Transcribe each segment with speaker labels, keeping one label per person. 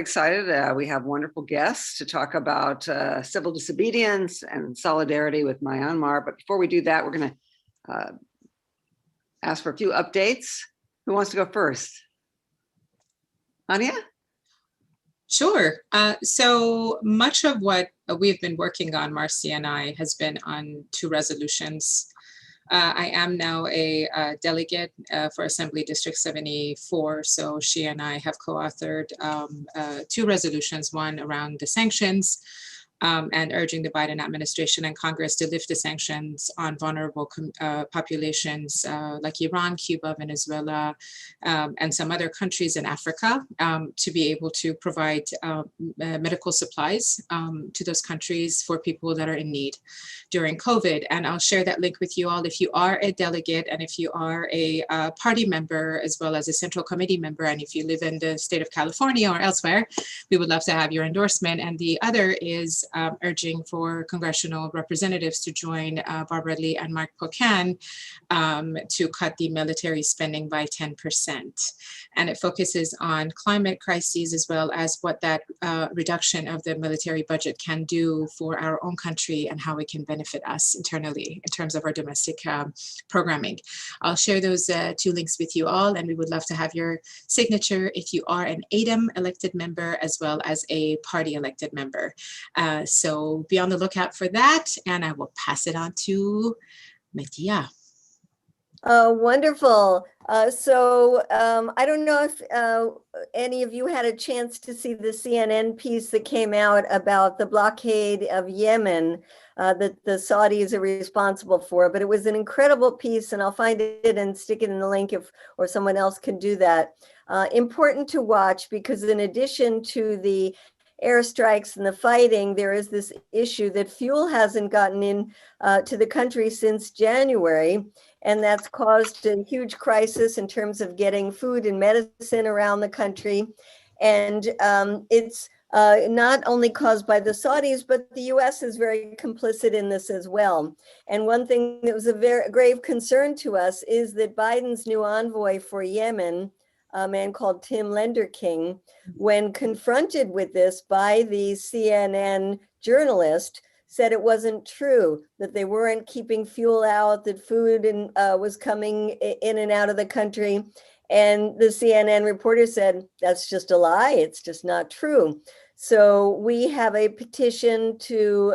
Speaker 1: Excited. We have wonderful guests to talk about civil disobedience and solidarity with Myanmar. But before we do that, we're going to ask for a few updates. Who wants to go first? Hanieh?
Speaker 2: Sure. So much of what we've been working on, Marcy and I, has been on two resolutions. I am now a delegate for Assembly District 74, so she and I have co-authored two resolutions, one around the sanctions and urging the Biden administration and Congress to lift the sanctions on vulnerable populations like Iran, Cuba, Venezuela, and some other countries in Africa to be able to provide medical supplies to those countries for people that are in need during COVID. And I'll share that link with you all if you are a delegate and if you are a party member as well as a central committee member, and if you live in the state of California or elsewhere, we would love to have your endorsement. And the other is urging for congressional representatives to join Barbara Lee and Mark Pocan to cut the military spending by 10%. And it focuses on climate crises as well as what that reduction of the military budget can do for our own country and how it can benefit us internally in terms of our domestic programming. I'll share those two links with you all, and we would love to have your signature if you are an ADEM elected member as well as a party elected member. So be on the lookout for that, and I will pass it on to Medea.
Speaker 3: Wonderful. I don't know if any of you had a chance to see the CNN piece that came out about the blockade of Yemen that the Saudis are responsible for, but it was an incredible piece, and I'll find it and stick it in the link or someone else can do that. Important to watch because in addition to the airstrikes and the fighting, there is this issue that fuel hasn't gotten in to the country since January, and that's caused a huge crisis in terms of getting food and medicine around the country. And it's not only caused by the Saudis, but the US is very complicit in this as well. And one thing that was a very grave concern to us is that Biden's new envoy for Yemen, a man called Tim Lenderking, when confronted with this by the CNN journalist, said it wasn't true, that they weren't keeping fuel out, that food was coming in and out of the country. And the CNN reporter said, that's just a lie, it's just not true. So we have a petition to,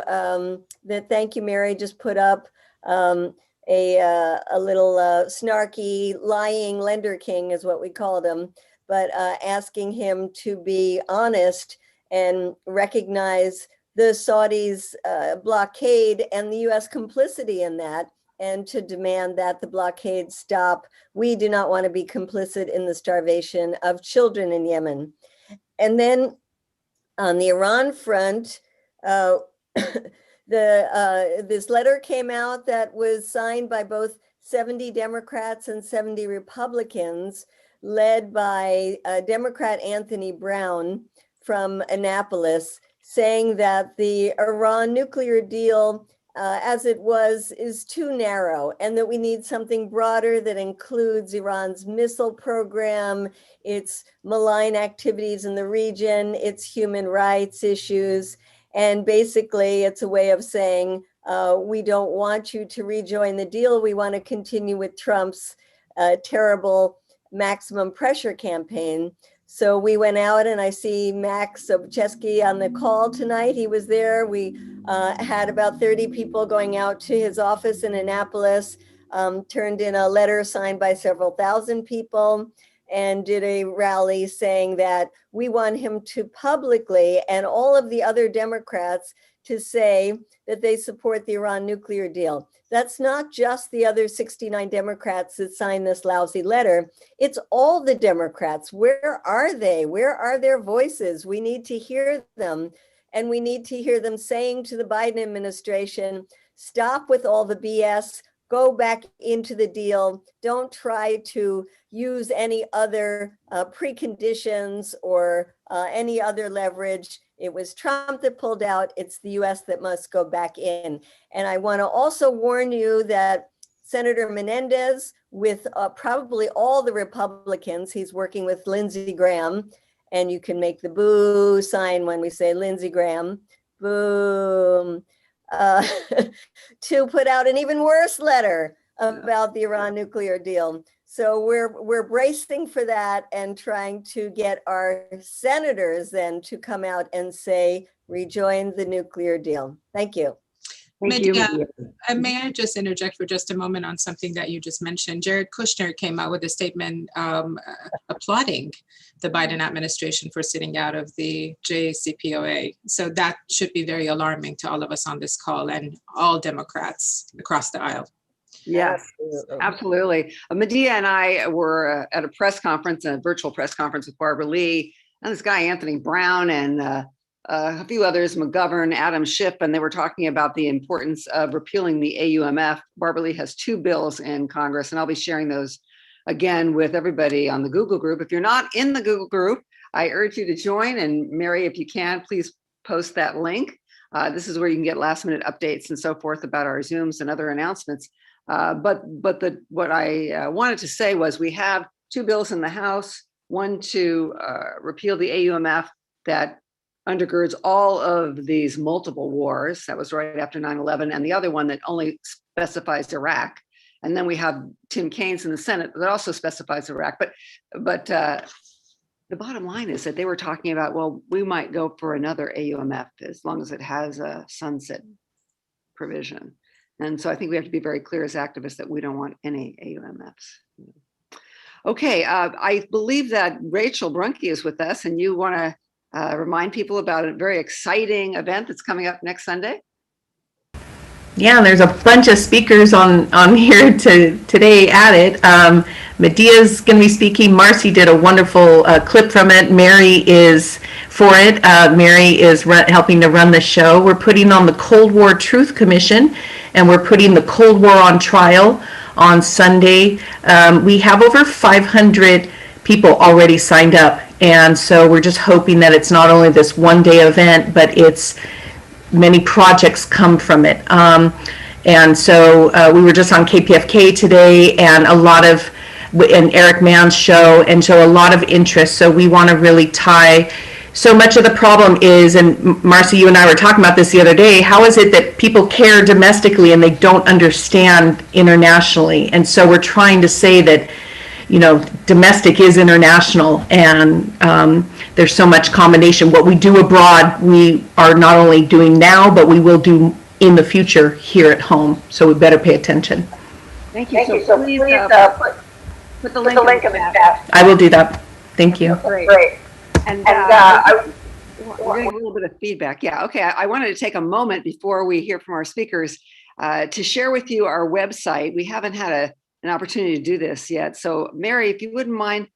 Speaker 3: that Thank You, Mary just put up, a little snarky, lying Lenderking is what we called him, but asking him to be honest and recognize the Saudis' blockade and the US complicity in that, and to demand that the blockade stop. We do not want to be complicit in the starvation of children in Yemen. And then on the Iran front, this letter came out that was signed by both 70 Democrats and 70 Republicans, led by Democrat Anthony Brown from Annapolis, saying that the Iran nuclear deal, as it was, is too narrow, and that we need something broader that includes Iran's missile program, its malign activities in the region, its human rights issues. And basically, it's a way of saying, we don't want you to rejoin the deal. We want to continue with Trump's terrible maximum pressure campaign. So we went out, and I see Max Sobchesky on the call tonight. He was there. We had about 30 people going out to his office in Annapolis, turned in a letter signed by several thousand people, and did a rally saying that we want him to publicly, and all of the other Democrats, to say that they support the Iran nuclear deal. That's not just the other 69 Democrats that signed this lousy letter. It's all the Democrats. Where are they? Where are their voices? We need to hear them. And we need to hear them saying to the Biden administration, stop with all the BS, go back into the deal. Don't try to use any other preconditions or any other leverage. It was Trump that pulled out. It's the US that must go back in. And I want to also warn you that Senator Menendez, with probably all the Republicans, he's working with Lindsey Graham, And you can make the boo sign when we say Lindsey Graham, boom, to put out an even worse letter about the Iran nuclear deal. So we're bracing for that and trying to get our senators then to come out and say, rejoin the nuclear deal. Thank you.
Speaker 1: Thank you.
Speaker 2: Medea, may I just interject for just a moment on something that you just mentioned? Jared Kushner came out with a statement applauding the Biden administration for sitting out of the JCPOA. So that should be very alarming to all of us on this call and all Democrats across the aisle.
Speaker 1: Yes, absolutely. Medea and I were at a press conference, a virtual press conference with Barbara Lee, and this guy, Anthony Brown, and a few others, McGovern, Adam Schiff, and they were talking about the importance of repealing the AUMF. Barbara Lee has 2 bills in Congress, and I'll be sharing those again with everybody on the Google group. If you're not in the Google group, I urge you to join. And Mary, if you can, please post that link. This is where you can get last minute updates and so forth about our Zooms and other announcements. But what I wanted to say was we have 2 bills in the House, one to repeal the AUMF that undergirds all of these multiple wars. That was right after 9/11, and the other one that only specifies Iraq. And then we have Tim Kaines in the Senate that also specifies Iraq. But the bottom line is that they were talking about, well, we might go for another AUMF as long as it has a sunset provision. And so I think we have to be very clear as activists that we don't want any AUMFs. Okay, I believe that Rachel Brunke is with us, and you want to remind people about a very exciting event that's coming up next Sunday.
Speaker 4: Yeah, there's a bunch of speakers on here today added. Medea's going to be speaking. Marcy did a wonderful clip from it. Mary is for it. Mary is helping to run the show. We're putting on the Cold War Truth Commission, and we're putting the Cold War on trial on Sunday. We have over 500 people already signed up, and so we're just hoping that it's not only this one-day event, but it's many projects come from it. And so we were just on KPFK today, and and Eric Mann's show, and so a lot of interest. So we want to really tie. So much of the problem is, and Marcy, you and I were talking about this the other day, how is it that people care domestically and they don't understand internationally? And so we're trying to say that, you know, domestic is international, and there's so much combination. What we do abroad, we are not only doing now, but we will do in the future here at home. So we better pay attention.
Speaker 1: Thank you. So please put the link in the chat.
Speaker 4: I will do that. Thank you.
Speaker 1: Great. And we're getting a little bit of feedback. Yeah, okay. I wanted to take a moment before we hear from our speakers to share with you our website. We haven't had an opportunity to do this yet. So Mary, if you wouldn't mind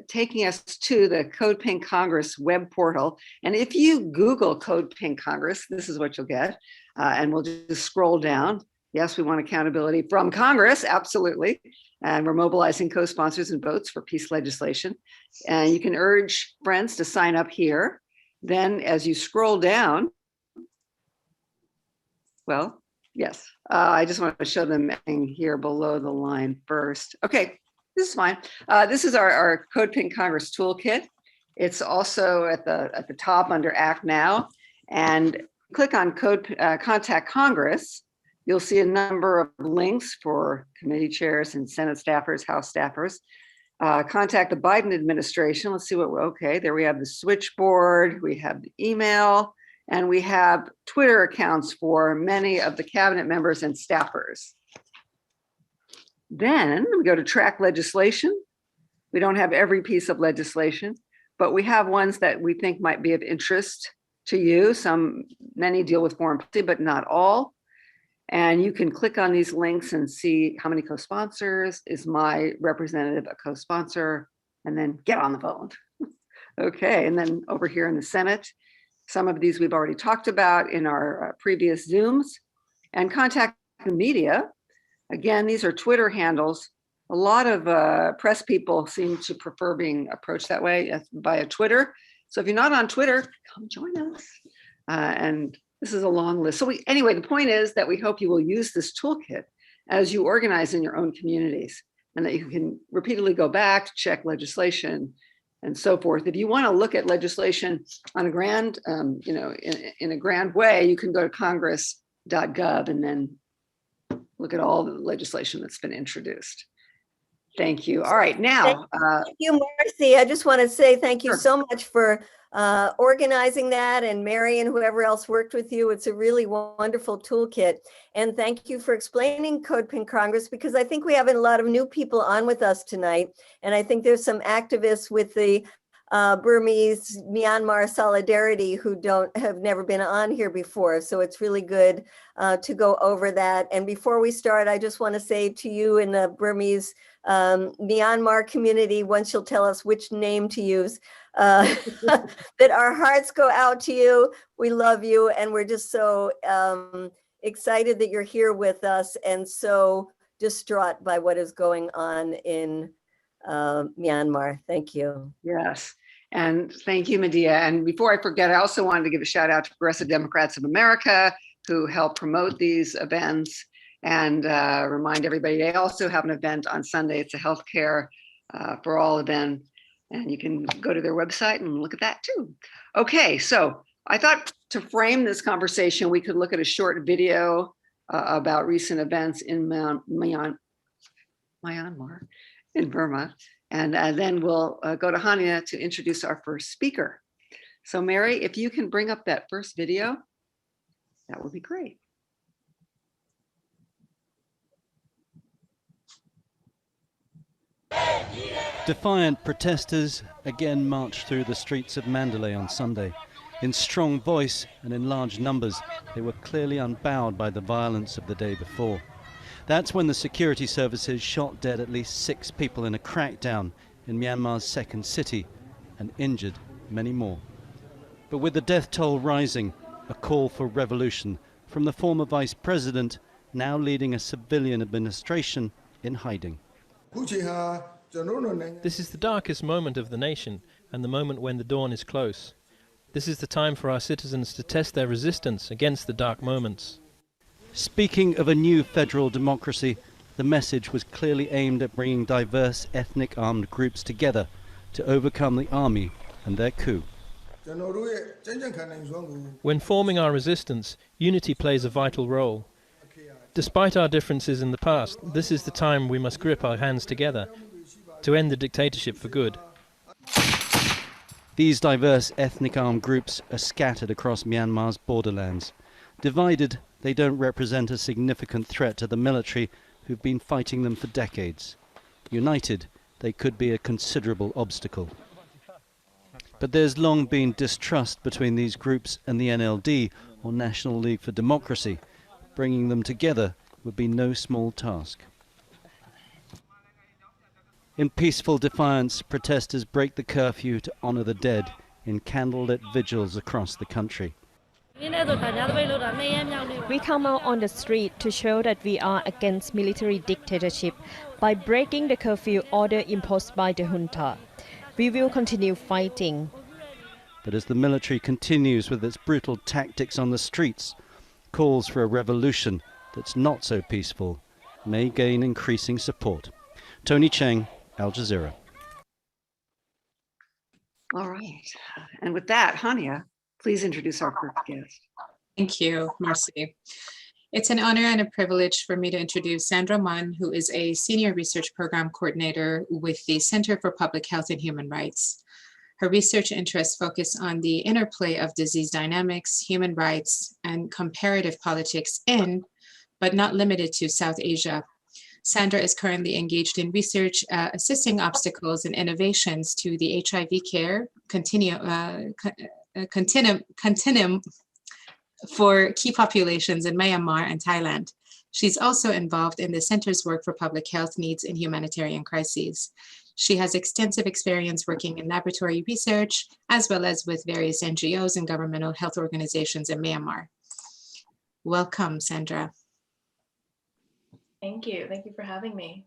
Speaker 1: taking us to the CODEPINK Congress web portal. And if you Google CODEPINK Congress, this is what you'll get. And we'll just scroll down. Yes, we want accountability from Congress, absolutely. And we're mobilizing co-sponsors and votes for peace legislation. And you can urge friends to sign up here. Then as you scroll down, well, yes, I just want to show them here below the line first. Okay, this is fine. This is our CODEPINK Congress toolkit. It's also at the top under Act Now, and click on Contact Congress. You'll see a number of links for committee chairs and Senate staffers, House staffers. Contact the Biden administration. Let's see okay, there we have the switchboard, we have the email, and we have Twitter accounts for many of the cabinet members and staffers. Then we go to track legislation. We don't have every piece of legislation, but we have ones that we think might be of interest to you. Many deal with foreign policy, but not all. And you can click on these links and see how many co-sponsors, is my representative a co-sponsor, and then get on the phone. Okay, and then over here in the Senate, some of these we've already talked about in our previous Zooms. And contact the media. Again, these are Twitter handles. A lot of press people seem to prefer being approached that way via Twitter. So if you're not on Twitter, come join us. And this is a long list. So anyway, the point is that we hope you will use this toolkit as you organize in your own communities, and that you can repeatedly go back, check legislation, and so forth. If you want to look at legislation on a grand, in a grand way, you can go to congress.gov and then look at all the legislation that's been introduced. Thank you. All right, now.
Speaker 3: Thank you, Marcy. I just want to say thank you
Speaker 1: Sure.
Speaker 3: so much for organizing that, and Mary and whoever else worked with you. It's a really wonderful toolkit. And thank you for explaining CODEPINK Congress, because I think we have a lot of new people on with us tonight. And I think there's some activists with the Burmese Myanmar solidarity who have never been on here before. So it's really good to go over that. And before we start, I just want to say to you in the Burmese Myanmar community, once you'll tell us which name to use, that our hearts go out to you. We love you, and we're just so excited that you're here with us, and so distraught by what is going on in Myanmar. Thank you.
Speaker 1: Yes. And thank you, Medea. And before I forget, I also wanted to give a shout out to Progressive Democrats of America, who help promote these events, and remind everybody they also have an event on Sunday. It's a healthcare for all event, and you can go to their website and look at that too. Okay, so I thought to frame this conversation, we could look at a short video about recent events in Myanmar, in Burma. And then we'll go to Hanieh to introduce our first speaker. So Mary, if you can bring up that first video, that would be great.
Speaker 5: Defiant protesters again marched through the streets of Mandalay on Sunday. In strong voice and in large numbers, they were clearly unbowed by the violence of the day before. That's when the security services shot dead at least 6 people in a crackdown in Myanmar's second city and injured many more. But with the death toll rising, a call for revolution from the former vice president, now leading a civilian administration in hiding.
Speaker 6: This is the darkest moment of the nation, and the moment when the dawn is close. This is the time for our citizens to test their resistance against the dark moments.
Speaker 5: Speaking of a new federal democracy, the message was clearly aimed at bringing diverse ethnic armed groups together to overcome the army and their coup.
Speaker 6: When forming our resistance, unity plays a vital role. Despite our differences in the past, this is the time we must grip our hands together to end the dictatorship for good.
Speaker 5: These diverse ethnic armed groups are scattered across Myanmar's borderlands. Divided, they don't represent a significant threat to the military who've been fighting them for decades. United, they could be a considerable obstacle. But there's long been distrust between these groups and the NLD, or National League for Democracy. Bringing them together would be no small task. In peaceful defiance, protesters break the curfew to honor the dead in candlelit vigils across the country.
Speaker 7: We come out on the street to show that we are against military dictatorship by breaking the curfew order imposed by the junta. We will continue fighting.
Speaker 5: But as the military continues with its brutal tactics on the streets, calls for a revolution that's not so peaceful may gain increasing support. Tony Cheng, Al Jazeera.
Speaker 1: All right. And with that, Hanieh, please introduce our first guest.
Speaker 2: Thank you, Marcy. It's an honor and a privilege for me to introduce Sandra Mon, who is a senior research program coordinator with the Center for Public Health and Human Rights. Her research interests focus on the interplay of disease dynamics, human rights, and comparative politics in, but not limited to, South Asia. Sandra is currently engaged in research assisting obstacles and innovations to the HIV care continuum for key populations in Myanmar and Thailand. She's also involved in the Center's work for public health needs in humanitarian crises. She has extensive experience working in laboratory research, as well as with various NGOs and governmental health organizations in Myanmar. Welcome, Sandra.
Speaker 8: Thank you. Thank you for having me.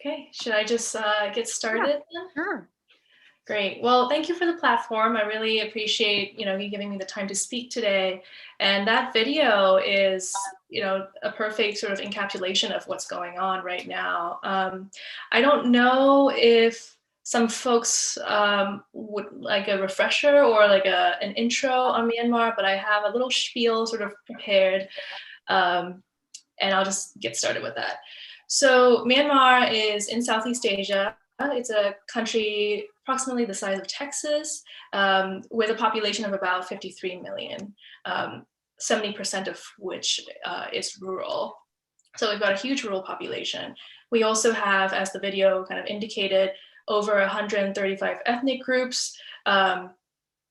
Speaker 8: Okay, should I just get started?
Speaker 1: Yeah, sure.
Speaker 8: Great. Well, thank you for the platform. I really appreciate, you giving me the time to speak today. And that video is a perfect sort of encapsulation of what's going on right now. I don't know if some folks would like a refresher or like an intro on Myanmar, but I have a little spiel sort of prepared, and I'll just get started with that. So Myanmar is in Southeast Asia. It's a country approximately the size of Texas, with a population of about 53 million, 70% of which is rural. So we've got a huge rural population. We also have, as the video kind of indicated, over 135 ethnic groups,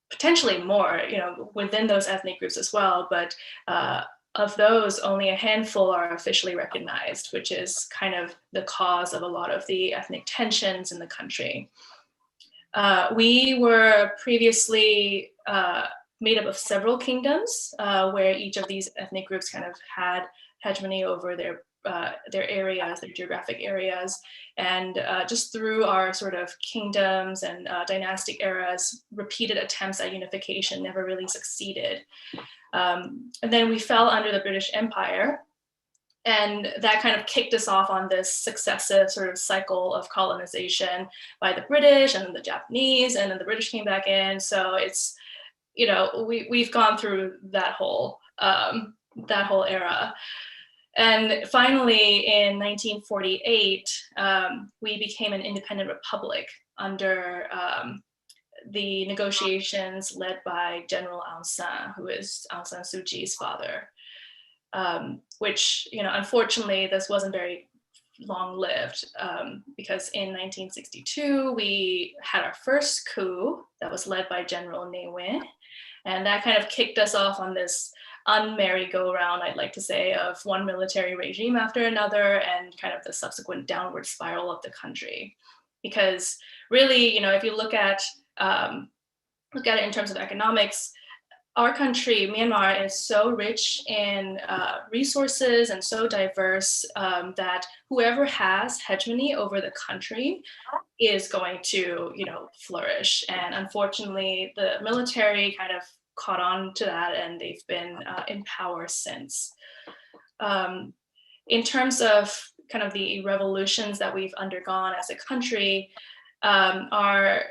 Speaker 8: potentially more, within those ethnic groups as well. But of those, only a handful are officially recognized, which is kind of the cause of a lot of the ethnic tensions in the country. We were previously made up of several kingdoms, where each of these ethnic groups kind of had hegemony over their areas, their geographic areas. And just through our sort of kingdoms and dynastic eras, repeated attempts at unification never really succeeded. And then we fell under the British Empire, and that kind of kicked us off on this successive sort of cycle of colonization by the British and then the Japanese, and then the British came back in. So it's, we've gone through that whole era. And finally, in 1948, we became an independent republic under the negotiations led by General Aung San, who is Aung San Suu Kyi's father, which, unfortunately, this wasn't very long-lived, because in 1962, we had our first coup that was led by General Ne Win, and that kind of kicked us off on this un-merry-go-round, I'd like to say, of one military regime after another, and kind of the subsequent downward spiral of the country. Because really, if you look at it in terms of economics, our country, Myanmar, is so rich in resources and so diverse that whoever has hegemony over the country is going to, flourish. And unfortunately, the military kind of caught on to that, and they've been in power since. In terms of kind of the revolutions that we've undergone as a country, our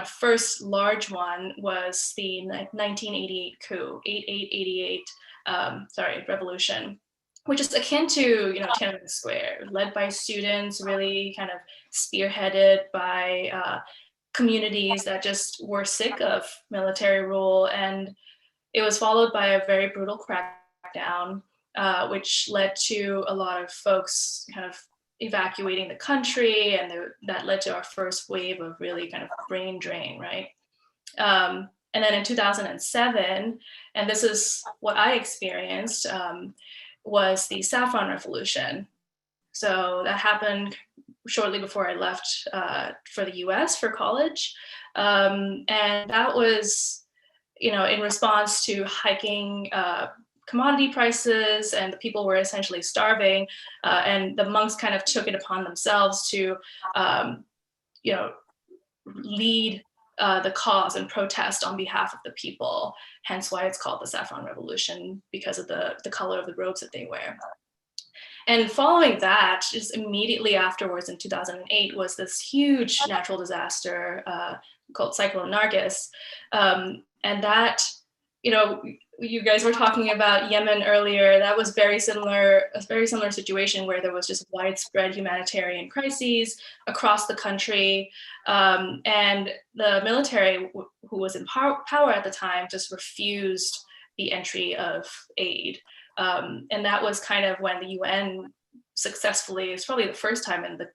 Speaker 8: first large one was the 1988 coup, 88 revolution, which is akin to Tiananmen Square, led by students, really kind of spearheaded by communities that just were sick of military rule. And it was followed by a very brutal crackdown, which led to a lot of folks kind of evacuating the country, and that led to our first wave of really kind of brain drain, right? And then in 2007, and this is what I experienced, was the Saffron Revolution. So that happened shortly before I left for the US for college. And that was, in response to hiking commodity prices, and the people were essentially starving, and the monks kind of took it upon themselves to, lead the cause and protest on behalf of the people. Hence why it's called the Saffron Revolution, because of the color of the robes that they wear. And following that, just immediately afterwards in 2008, was this huge natural disaster called Cyclone Argus, and that, you guys were talking about Yemen earlier. That was a very similar situation where there was just widespread humanitarian crises across the country. And the military, who was in power at the time, just refused the entry of aid. And that was kind of when the UN successfully, it's probably the first time in the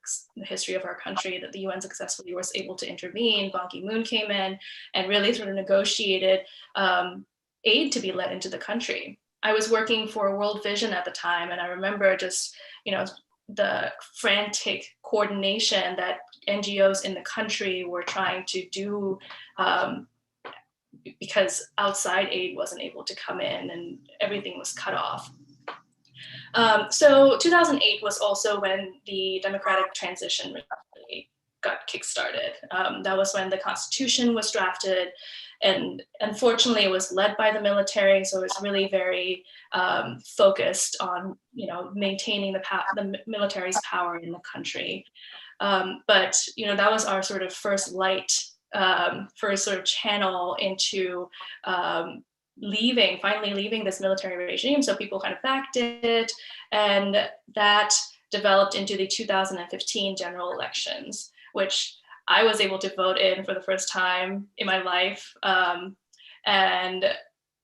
Speaker 8: history of our country that the UN successfully was able to intervene. Ban Ki-moon came in and really sort of negotiated aid to be let into the country. I was working for World Vision at the time, and I remember just, the frantic coordination that NGOs in the country were trying to do, because outside aid wasn't able to come in and everything was cut off. So 2008 was also when the democratic transition really got kickstarted. That was when the Constitution was drafted, and unfortunately it was led by the military, so it was really very focused on, you know, maintaining the military's power in the country. But, you know, that was our sort of first first sort of channel into finally leaving this military regime. So people kind of backed it, and that developed into the 2015 general elections, which I was able to vote in for the first time in my life. And,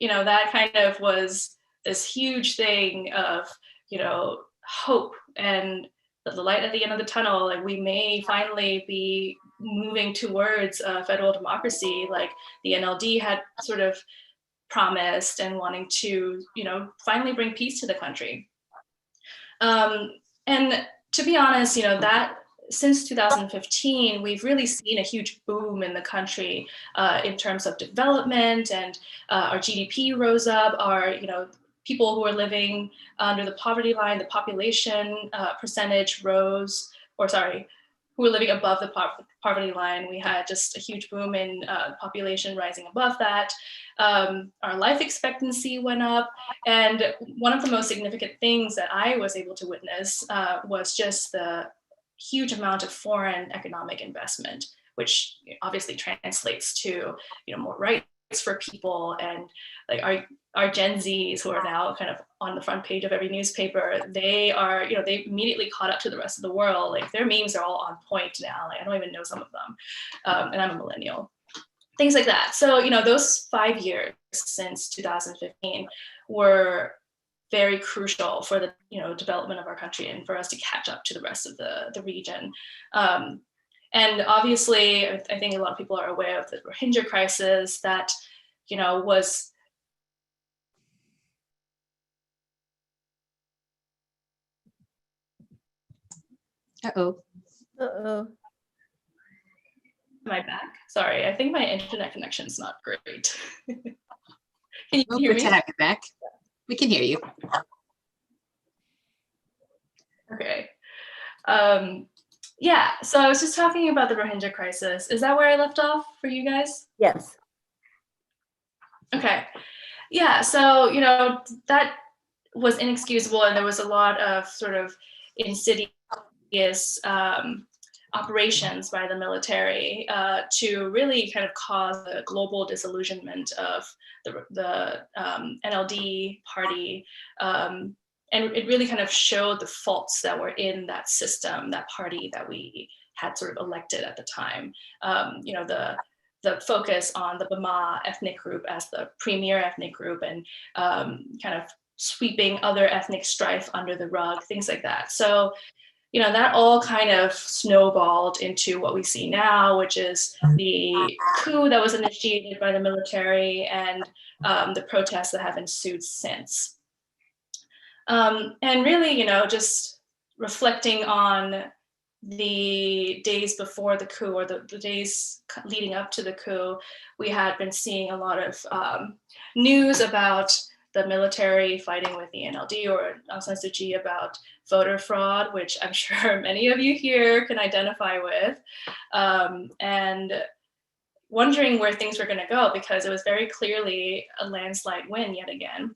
Speaker 8: you know, that kind of was this huge thing of, you know, hope and the light at the end of the tunnel. Like, we may finally be moving towards federal democracy, like the NLD had sort of promised, and wanting to, you know, finally bring peace to the country. And to be honest, you know, that since 2015, we've really seen a huge boom in the country in terms of development, and our GDP rose up. Our, you know, people who are living under the poverty line, the population percentage rose, or sorry, who were living above the poverty line. We had just a huge boom in population rising above that. Our life expectancy went up. And one of the most significant things that I was able to witness was just the huge amount of foreign economic investment, which obviously translates to, you know, more rights for people. And like our Gen Zs, who are now kind of on the front page of every newspaper, they are, you know, they immediately caught up to the rest of the world. Like, their memes are all on point now. Like, I don't even know some of them. And I'm a millennial. Things like that. So, you know, those 5 years since 2015 were very crucial for the, you know, development of our country and for us to catch up to the rest of the region. And obviously, I think a lot of people are aware of the Rohingya crisis that, you know, was
Speaker 2: Uh-oh.
Speaker 3: Uh-oh.
Speaker 8: Am I back? Sorry, I think my internet connection is not great. Can you
Speaker 2: We'll
Speaker 8: hear me?
Speaker 2: pretend you're back. We can hear you.
Speaker 8: Okay. Yeah, so I was just talking about the Rohingya crisis. Is that where I left off for you guys?
Speaker 3: Yes.
Speaker 8: Okay. Yeah, so, you know, that was inexcusable, and there was a lot of sort of insidious operations by the military to really kind of cause a global disillusionment of the NLD party. And it really kind of showed the faults that were in that system, that party that we had sort of elected at the time. You know, the focus on the Burma ethnic group as the premier ethnic group, and kind of sweeping other ethnic strife under the rug, things like that. So, you know, that all kind of snowballed into what we see now, which is the coup that was initiated by the military, and the protests that have ensued since. And really, you know, just reflecting on the days before the coup, or the days leading up to the coup, we had been seeing a lot of news about the military fighting with the NLD, or Aung San Suu Kyi, about voter fraud, which I'm sure many of you here can identify with, and wondering where things were going to go, because it was very clearly a landslide win yet again.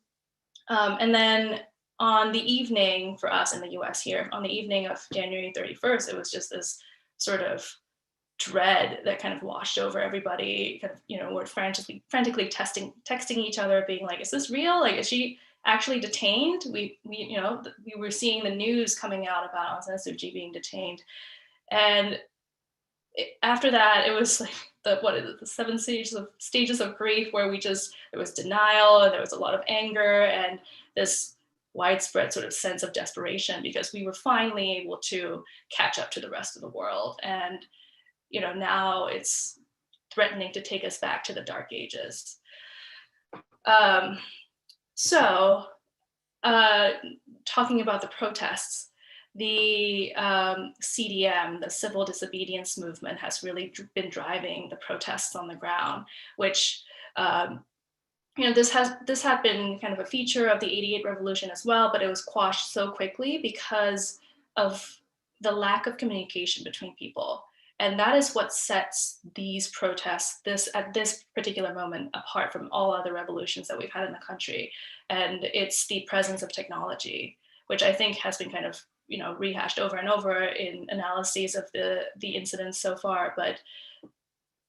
Speaker 8: And then on the evening for us in the US here, on the evening of January 31st, it was just this sort of dread that kind of washed over everybody. Kind of, you know, we're frantically texting each other, being like, is this real? Like, is she actually detained? We you know, we were seeing the news coming out about Aung San Suu Kyi being detained. And after that, it was like the 7 stages of grief, where there was denial, and there was a lot of anger, and this widespread sort of sense of desperation, because we were finally able to catch up to the rest of the world. And, you know, now it's threatening to take us back to the dark ages. So talking about the protests, the CDM, the civil disobedience movement, has really been driving the protests on the ground, which, you know, this had been kind of a feature of the '88 revolution as well, but it was quashed so quickly because of the lack of communication between people. And that is what sets these protests at this particular moment apart from all other revolutions that we've had in the country. And it's the presence of technology, which I think has been kind of rehashed over and over in analyses of the incidents so far. But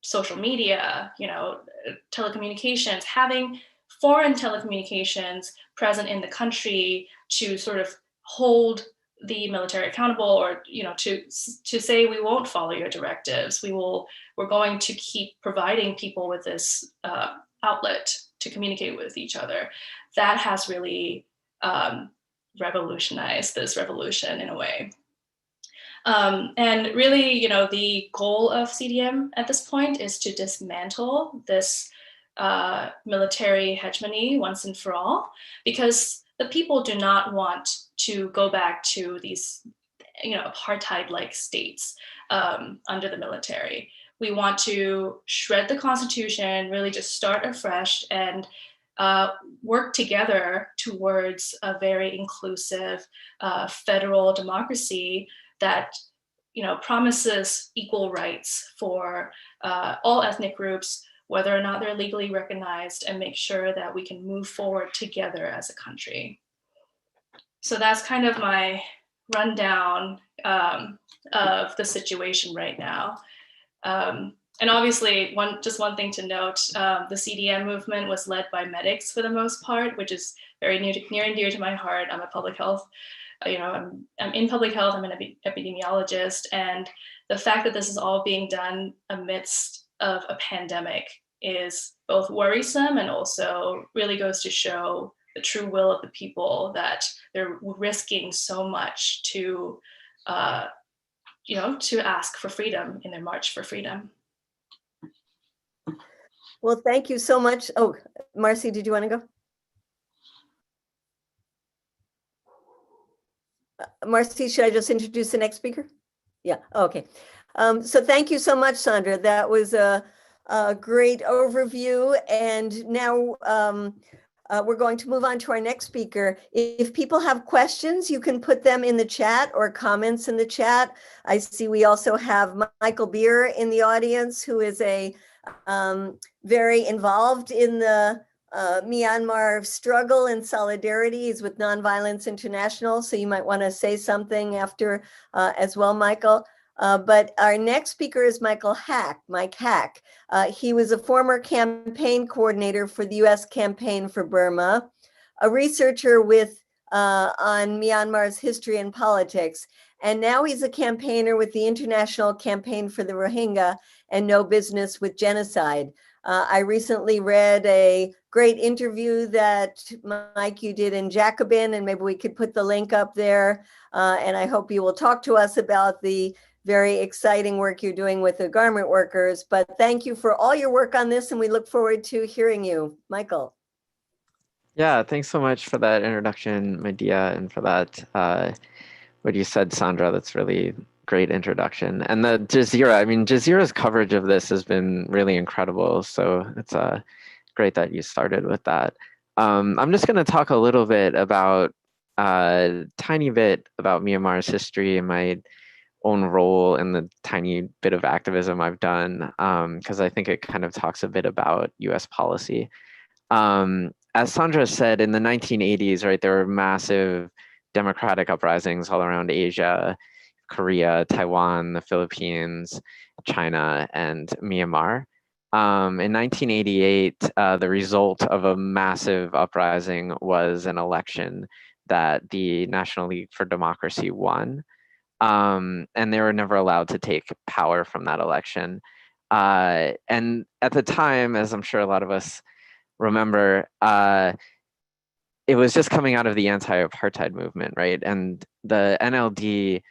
Speaker 8: social media, telecommunications, having foreign telecommunications present in the country to sort of hold the military accountable, or to say we won't follow your directives, we're going to keep providing people with this outlet to communicate with each other. That has really revolutionized this revolution in a way. And really, the goal of CDM at this point is to dismantle this military hegemony once and for all, because the people do not want to go back to these, apartheid-like states under the military. We want to shred the Constitution, really just start afresh and work together towards a very inclusive federal democracy that promises equal rights for all ethnic groups, whether or not they're legally recognized, and make sure that we can move forward together as a country. So that's kind of my rundown of the situation right now. And obviously, one thing to note, the CDM movement was led by medics for the most part, which is very near and dear to my heart. I'm a public health, I'm in public health, I'm an epidemiologist, and the fact that this is all being done amidst of a pandemic is both worrisome and also really goes to show the true will of the people, that they're risking so much to ask for freedom in their march for freedom.
Speaker 3: Well, thank you so much. Oh, Marcy, did you want to go? Marcy, should I just introduce the next speaker? Yeah, okay. So thank you so much, Sandra. That was a great overview. And now we're going to move on to our next speaker. If people have questions, you can put them in the chat or comments in the chat. I see we also have Michael Beer in the audience, who is a very involved in the Myanmar struggle and solidarity. He's with Nonviolence International, so you might want to say something after as well, Michael. But our next speaker is Michael Haack, Mike Haack. He was a former campaign coordinator for the US Campaign for Burma, a researcher on Myanmar's history and politics, and now he's a campaigner with the International Campaign for the Rohingya and No Business with Genocide. I recently read a great interview that, Mike, you did in Jacobin, and maybe we could put the link up there. And I hope you will talk to us about the very exciting work you're doing with the garment workers. But thank you for all your work on this, and we look forward to hearing you. Michael.
Speaker 9: Yeah, thanks so much for that introduction, Medea, and for that, what you said, Sandra. That's really great introduction. And the Jazeera's coverage of this has been really incredible. So it's great that you started with that. I'm just going to talk a little bit about, tiny bit about Myanmar's history and my own role in the tiny bit of activism I've done, because I think it kind of talks a bit about US policy. As Sandra said, in the 1980s, right, there were massive democratic uprisings all around Asia, Korea, Taiwan, the Philippines, China, and Myanmar. In 1988, the result of a massive uprising was an election that the National League for Democracy won. And they were never allowed to take power from that election. And at the time, as I'm sure a lot of us remember, it was just coming out of the anti-apartheid movement, right? And the NLD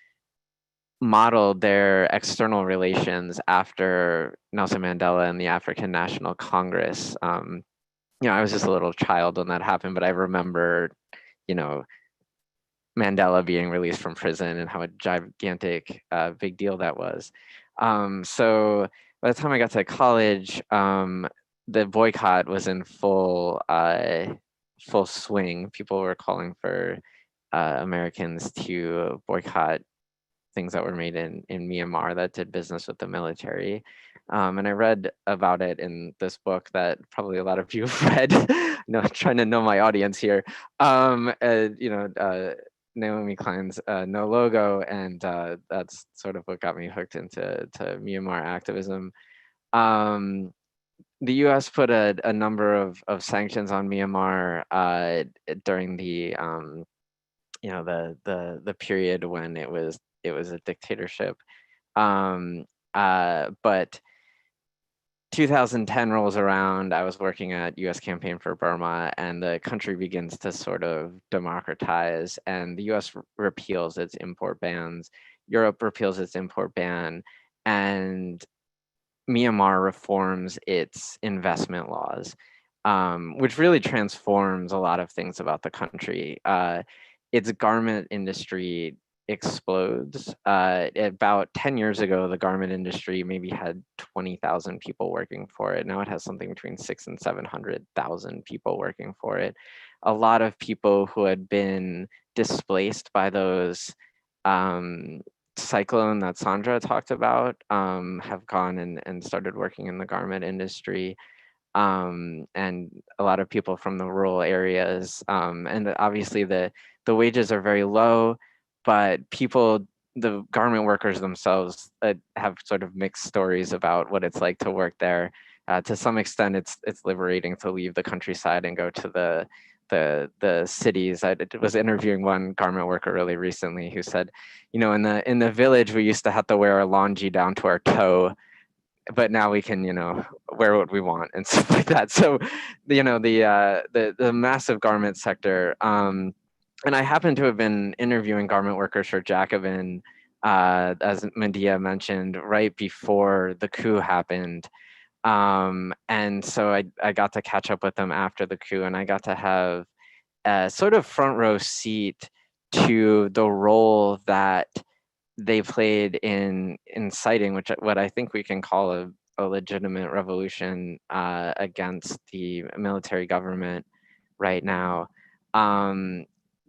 Speaker 9: modeled their external relations after Nelson Mandela and the African National Congress. I was just a little child when that happened, but I remember, Mandela being released from prison and how a gigantic big deal that was. So by the time I got to college, the boycott was in full swing. People were calling for Americans to boycott things that were made in Myanmar that did business with the military. And I read about it in this book that probably a lot of you have read. Trying to know my audience here. Naomi Klein's No Logo, and that's sort of what got me hooked into Myanmar activism. The U.S. put a number of sanctions on Myanmar during the the period when it was a dictatorship. But 2010 rolls around. I was working at U.S. Campaign for Burma, and the country begins to sort of democratize, and the U.S. repeals its import bans. Europe repeals its import ban, and Myanmar reforms its investment laws, which really transforms a lot of things about the country. Its garment industry explodes. About 10 years ago, the garment industry maybe had 20,000 people working for it. Now it has something between 600,000 and 700,000 people working for it. A lot of people who had been displaced by those cyclone that Sandra talked about have gone and started working in the garment industry. And a lot of people from the rural areas. And obviously the wages are very low, but the garment workers themselves have sort of mixed stories about what it's like to work there. To some extent, it's liberating to leave the countryside and go to the cities. I was interviewing one garment worker really recently who said, in the village we used to have to wear our laundry down to our toe, but now we can wear what we want and stuff like that. So the massive garment sector. And I happen to have been interviewing garment workers for Jacobin, as Medea mentioned, right before the coup happened. And so I got to catch up with them after the coup, and I got to have a sort of front row seat to the role that they played in inciting what I think we can call a legitimate revolution against the military government right now.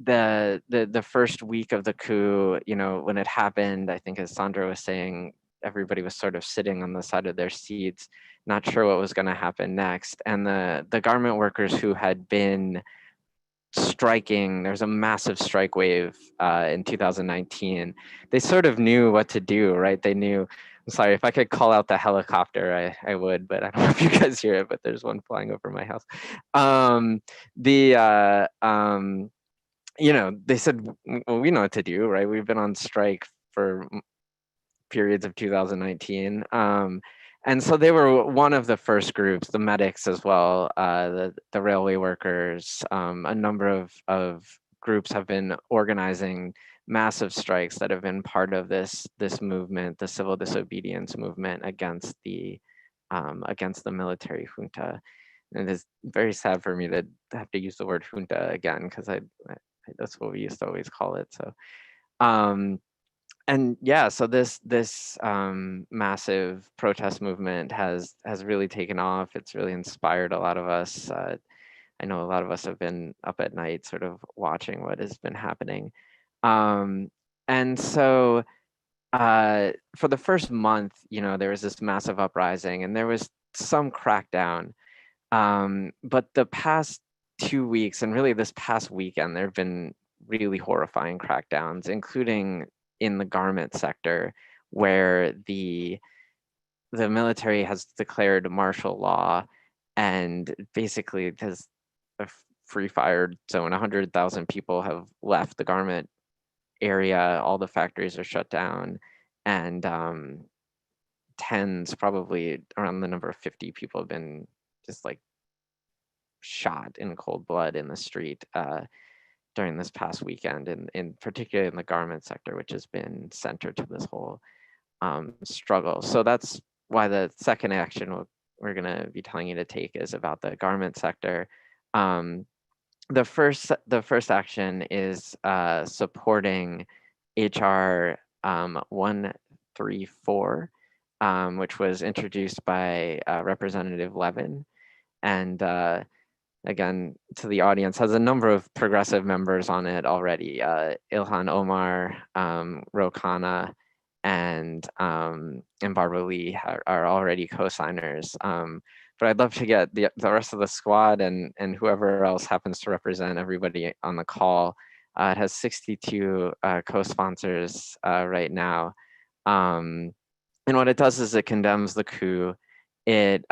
Speaker 9: The first week of the coup, when it happened, I think as Sandra was saying, everybody was sort of sitting on the side of their seats, not sure what was going to happen next. And the garment workers who had been striking, there was a massive strike wave in 2019. They sort of knew what to do, right? They knew, I'm sorry, if I could call out the helicopter, I would, but I don't know if you guys hear it, but there's one flying over my house. They said, well, we know what to do, right? We've been on strike for periods of 2019. And so they were one of the first groups, the medics as well, the railway workers. A number of groups have been organizing massive strikes that have been part of this movement, the civil disobedience movement against the military junta. And it's very sad for me to have to use the word junta again, because that's what we used to always call it. So, and yeah, so this massive protest movement has really taken off. It's really inspired a lot of us. I know a lot of us have been up at night sort of watching what has been happening. And so for the first month, there was this massive uprising and there was some crackdown. But the past 2 weeks and really this past weekend, there have been really horrifying crackdowns, including in the garment sector, where the military has declared martial law and basically has a free fire zone. 100,000 people have left the garment area. All the factories are shut down, and tens, probably around the number of 50 people have been just like shot in cold blood in the street during this past weekend, and particularly in the garment sector, which has been centered to this whole struggle. So that's why the second action we're going to be telling you to take is about the garment sector. The first action is supporting HR 134, which was introduced by Representative Levin. And again, to the audience, has a number of progressive members on it already. Ilhan Omar, Ro Khanna, and Barbara Lee are already co-signers. But I'd love to get the rest of the squad and whoever else happens to represent everybody on the call. It has 62 co-sponsors right now. And what it does is it condemns the coup. It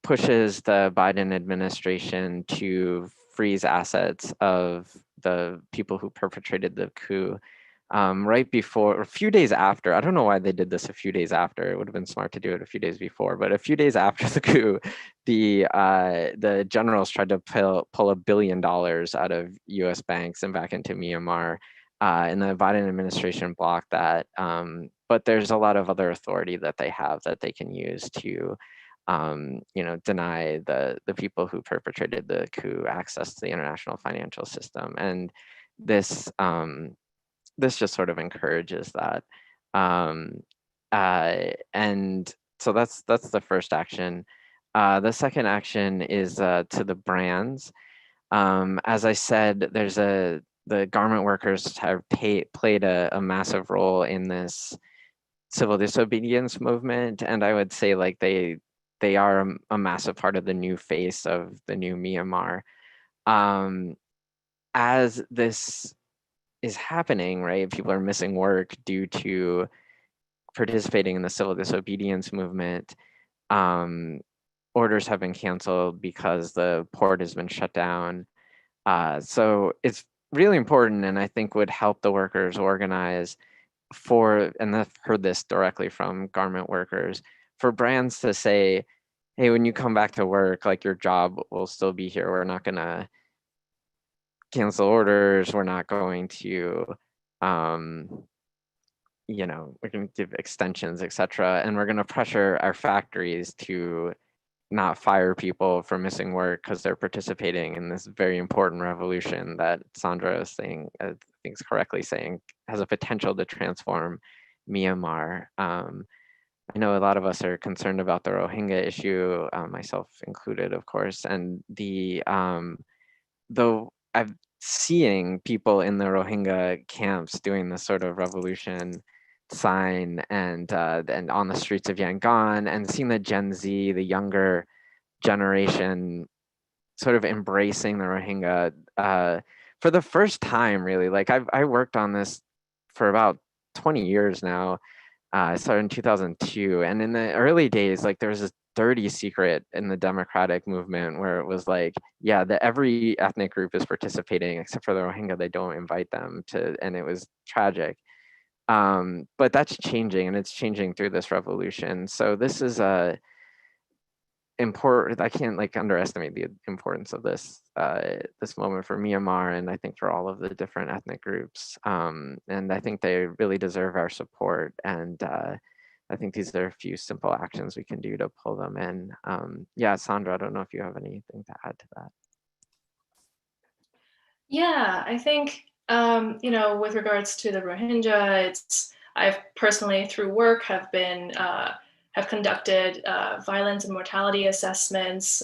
Speaker 9: pushes the Biden administration to freeze assets of the people who perpetrated the coup. Right before, or a few days after, I don't know why they did this a few days after. It would have been smart to do it a few days before, but a few days after the coup, the generals tried to pull $1 billion out of US banks and back into Myanmar, and the Biden administration blocked that. But there's a lot of other authority that they have that they can use to deny the people who perpetrated the coup access to the international financial system. And this just sort of encourages that. And so that's the first action. The second action is to the brands. As I said, the garment workers have played a massive role in this civil disobedience movement, and I would say like they are a massive part of the new face of the new Myanmar. As this is happening, right, people are missing work due to participating in the civil disobedience movement. Orders have been canceled because the port has been shut down. So it's really important, and I think would help the workers organize and I've heard this directly from garment workers, for brands to say, hey, when you come back to work, like your job will still be here. We're not gonna cancel orders. We're not going to, we're gonna give extensions, etc. And we're gonna pressure our factories to not fire people for missing work because they're participating in this very important revolution that Sandra is saying, I think is correctly saying, has a potential to transform Myanmar. I know a lot of us are concerned about the Rohingya issue, myself included, of course, and though I'm seeing people in the Rohingya camps doing this sort of revolution sign and on the streets of Yangon, and seeing the Gen Z, the younger generation, sort of embracing the Rohingya for the first time, really. Like I worked on this for about 20 years now. I started in 2002, and in the early days, like there was this dirty secret in the democratic movement where it was like, yeah, every ethnic group is participating except for the Rohingya. They don't invite them to, and it was tragic. But that's changing, and it's changing through this revolution. So this is important. I can't like underestimate the importance of this this moment for Myanmar, and I think for all of the different ethnic groups. And I think they really deserve our support. And I think these are a few simple actions we can do to pull them in. Yeah, Sandra, I don't know if you have anything to add to that.
Speaker 8: Yeah, I think with regards to the Rohingya, I've personally through work have conducted violence and mortality assessments,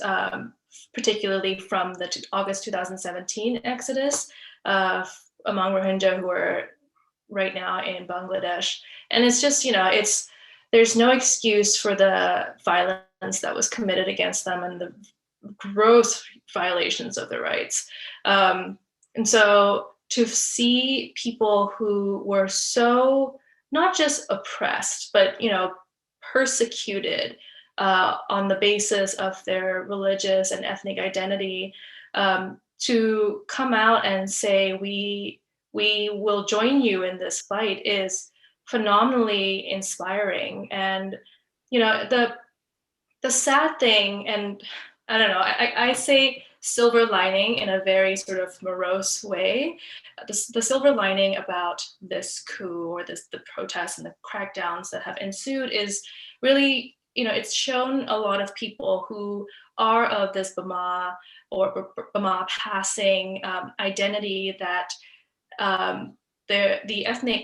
Speaker 8: particularly from the August 2017 exodus among Rohingya who are right now in Bangladesh. And it's just, there's no excuse for the violence that was committed against them and the gross violations of their rights. And so to see people who were so not just oppressed, but, persecuted on the basis of their religious and ethnic identity, to come out and say, we will join you in this fight is phenomenally inspiring. And, the sad thing, and I don't know, I say silver lining in a very sort of morose way. The silver lining about this coup or the protests and the crackdowns that have ensued is really, it's shown a lot of people who are of this Burma or Burma passing identity that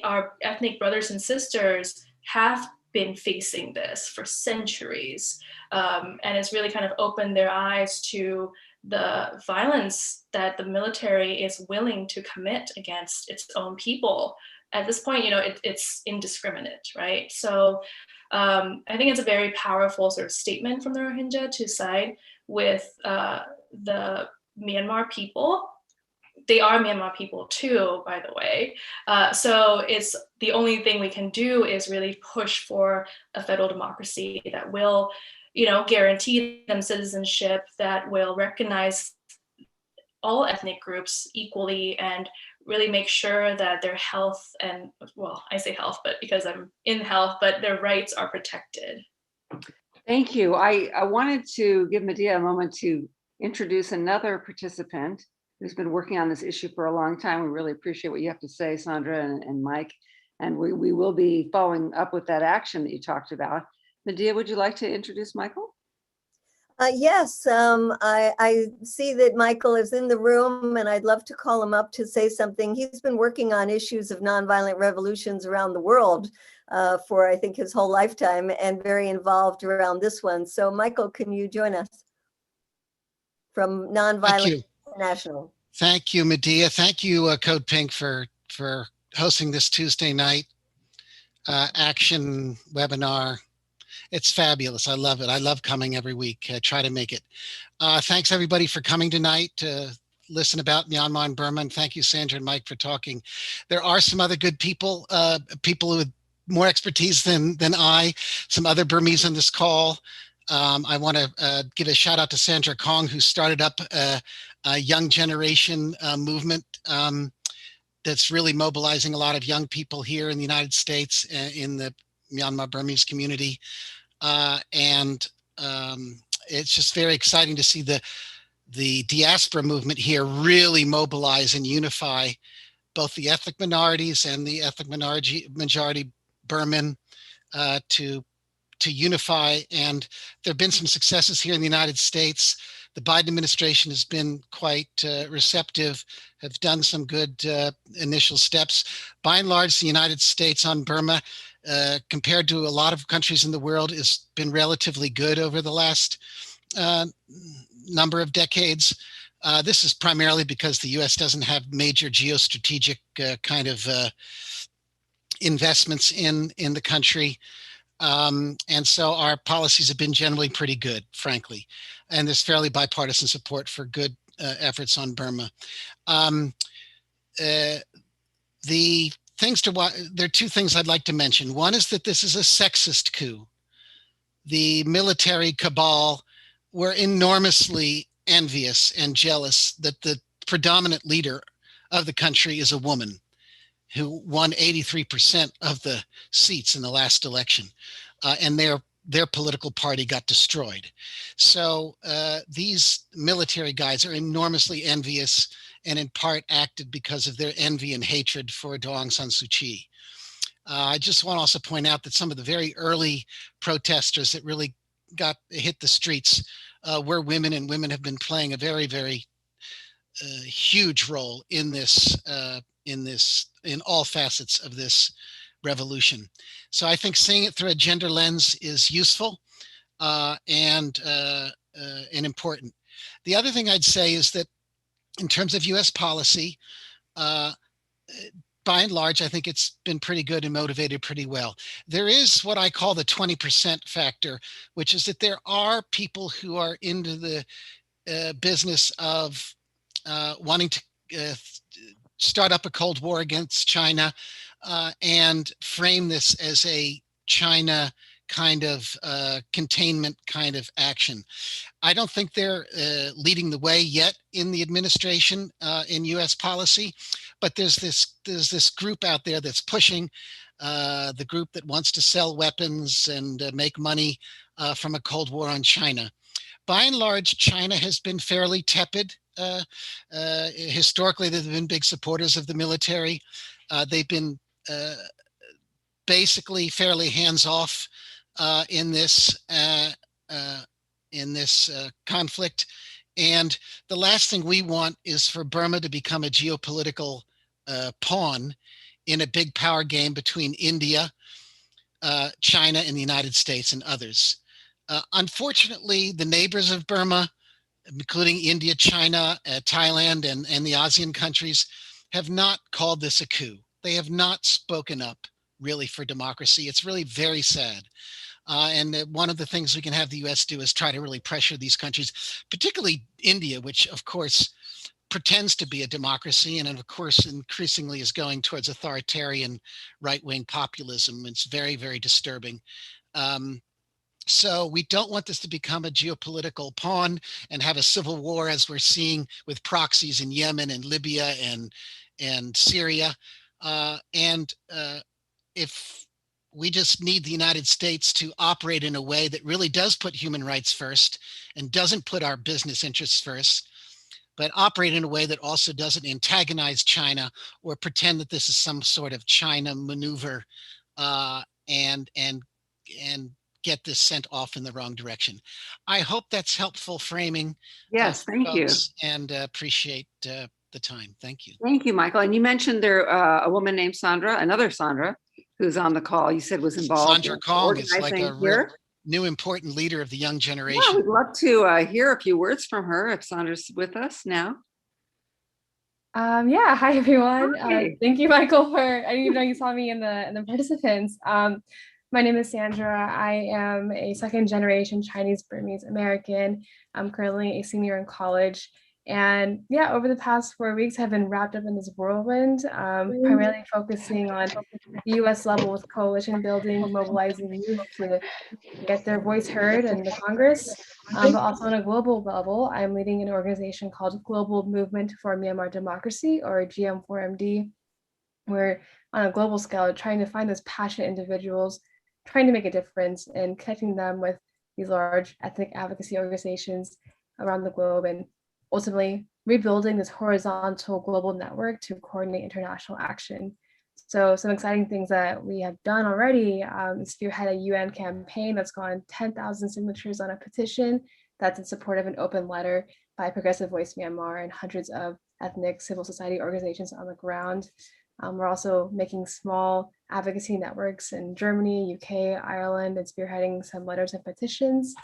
Speaker 8: our ethnic brothers and sisters have been facing this for centuries. And it's really kind of opened their eyes to the violence that the military is willing to commit against its own people. At this point, it's indiscriminate, right? So I think it's a very powerful sort of statement from the Rohingya to side with the Myanmar people. They are Myanmar people too, by the way. So it's the only thing we can do is really push for a federal democracy that will, guarantee them citizenship, that will recognize all ethnic groups equally, and really make sure that their health and, well, I say health, but because I'm in health, but their rights are protected.
Speaker 1: Thank you. I wanted to give Medea a moment to introduce another participant who's been working on this issue for a long time. We really appreciate what you have to say, Sandra and Mike, and we will be following up with that action that you talked about. Medea, would you like to introduce Michael?
Speaker 3: Yes, I see that Michael is in the room, and I'd love to call him up to say something. He's been working on issues of nonviolent revolutions around the world for, I think, his whole lifetime, and very involved around this one. So Michael, can you join us from Nonviolent International?
Speaker 10: Thank you, Medea. Thank you, CODEPINK, for hosting this Tuesday night action webinar. It's fabulous. I love it. I love coming every week. I try to make it. Thanks, everybody, for coming tonight to listen about Myanmar and Burma. And thank you, Sandra and Mike, for talking. There are some other good people, people with more expertise than I, some other Burmese on this call. I want to give a shout out to Sandra Kong, who started up a young generation movement that's really mobilizing a lot of young people here in the United States, in the Myanmar Burmese community. And it's just very exciting to see the diaspora movement here really mobilize and unify both the ethnic minorities and the ethnic majority Burman to unify. And there have been some successes here in the United States. The Biden administration has been quite receptive, have done some good initial steps. By and large, the United States on Burma, compared to a lot of countries in the world, has been relatively good over the last number of decades. This is primarily because the US doesn't have major geostrategic kind of investments in the country. And so our policies have been generally pretty good, frankly. And there's fairly bipartisan support for good efforts on Burma. The things to watch, there are two things I'd like to mention. One is that this is a sexist coup. The military cabal were enormously envious and jealous that the predominant leader of the country is a woman who won 83% of the seats in the last election, and their political party got destroyed. So these military guys are enormously envious, and in part acted because of their envy and hatred for Aung San Suu Kyi. I just want to also point out that some of the very early protesters that really hit the streets were women, and women have been playing a very, very huge role in this, in all facets of this revolution. So I think seeing it through a gender lens is useful and important. The other thing I'd say is that in terms of US policy, by and large, I think it's been pretty good and motivated pretty well. There is what I call the 20% factor, which is that there are people who are into the business of wanting to start up a Cold War against China and frame this as a China kind of containment kind of action. I don't think they're leading the way yet in the administration in US policy, but there's this group out there that's pushing, the group that wants to sell weapons and make money from a Cold War on China. By and large, China has been fairly tepid. Historically, they've been big supporters of the military. They've been basically fairly hands-off in this conflict. And the last thing we want is for Burma to become a geopolitical pawn in a big power game between India, China and the United States and others. Unfortunately, the neighbors of Burma, including India, China, Thailand, and the ASEAN countries, have not called this a coup. They have not spoken up really for democracy. It's really very sad. And one of the things we can have the US do is try to really pressure these countries, particularly India, which of course pretends to be a democracy and of course increasingly is going towards authoritarian right-wing populism. It's very, very disturbing. So we don't want this to become a geopolitical pawn and have a civil war as we're seeing with proxies in Yemen and Libya and Syria. If we just need the United States to operate in a way that really does put human rights first and doesn't put our business interests first, but operate in a way that also doesn't antagonize China or pretend that this is some sort of China maneuver and get this sent off in the wrong direction. I hope that's helpful framing.
Speaker 1: Yes, thank you.
Speaker 10: And appreciate the time. Thank you.
Speaker 1: Thank you, Michael. And you mentioned there a woman named Sandra, another Sandra, who's on the call, you said was involved.
Speaker 10: Sandra Kong is like a real new important leader of the young generation.
Speaker 1: Yeah, we'd love to hear a few words from her if Sandra's with us now.
Speaker 11: Yeah, hi everyone.
Speaker 1: Hi.
Speaker 11: Thank you, Michael, for, I didn't even know you saw me in the participants. My name is Sandra. I am a second generation Chinese Burmese American. I'm currently a senior in college. And yeah, over the past 4 weeks, I've been wrapped up in this whirlwind, primarily focusing on the US level with coalition building, mobilizing youth to get their voice heard in the Congress. But also on a global level, I'm leading an organization called Global Movement for Myanmar Democracy, or GM4MD. We're on a global scale trying to find those passionate individuals, trying to make a difference and connecting them with these large ethnic advocacy organizations around the globe, and ultimately rebuilding this horizontal global network to coordinate international action. So some exciting things that we have done already is spearhead a UN campaign that's gone 10,000 signatures on a petition that's in support of an open letter by Progressive Voice Myanmar and hundreds of ethnic civil society organizations on the ground. We're also making small advocacy networks in Germany, UK, Ireland, and spearheading some letters and petitions.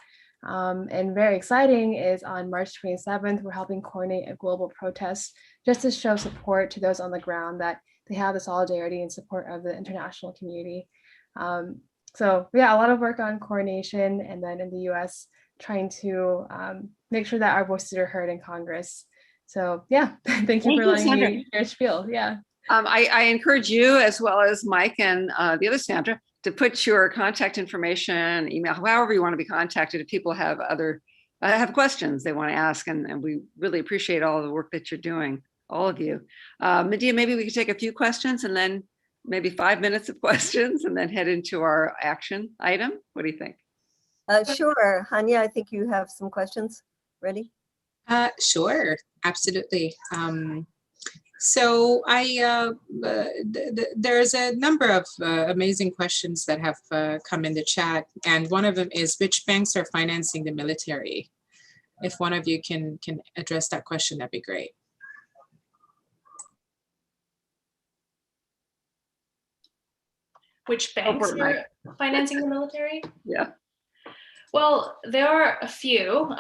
Speaker 11: And very exciting is on March 27th, we're helping coordinate a global protest just to show support to those on the ground that they have the solidarity and support of the international community. So yeah, a lot of work on coordination, and then in the US, trying to make sure that our voices are heard in Congress. So yeah, thank you for letting me share spiel. Yeah.
Speaker 1: I encourage you, as well as Mike and the other Sandra, to put your contact information, email, however you want to be contacted if people have have questions they want to ask. And we really appreciate all the work that you're doing, all of you. Medea, maybe we could take a few questions and then maybe 5 minutes of questions and then head into our action item. What do you think?
Speaker 3: Sure. Hanieh, I think you have some questions ready.
Speaker 2: Sure, absolutely. So there's a number of amazing questions that have come in the chat, and one of them is, which banks are financing the military? If one of you can address that question, that'd be great.
Speaker 8: Which banks are financing the military?
Speaker 1: Yeah.
Speaker 8: Well, there are a few,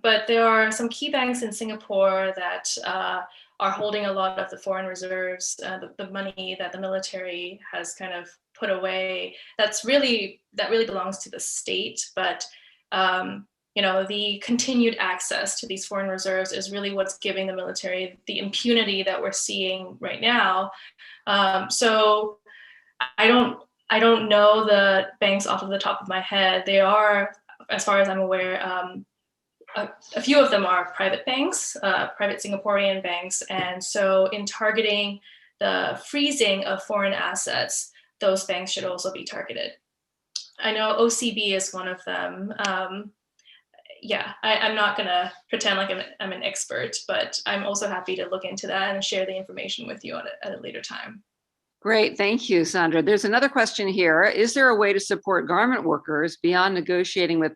Speaker 8: but there are some key banks in Singapore that are holding a lot of the foreign reserves, the money that the military has kind of put away. That really belongs to the state, but the continued access to these foreign reserves is really what's giving the military the impunity that we're seeing right now. So I don't know the banks off of the top of my head. They are, as far as I'm aware, a few of them are private banks, private Singaporean banks. And so in targeting the freezing of foreign assets, those banks should also be targeted. I know OCB is one of them. Yeah, I'm not gonna pretend like I'm an expert, but I'm also happy to look into that and share the information with you at a later time.
Speaker 1: Great, thank you, Sandra. There's another question here. Is there a way to support garment workers beyond negotiating with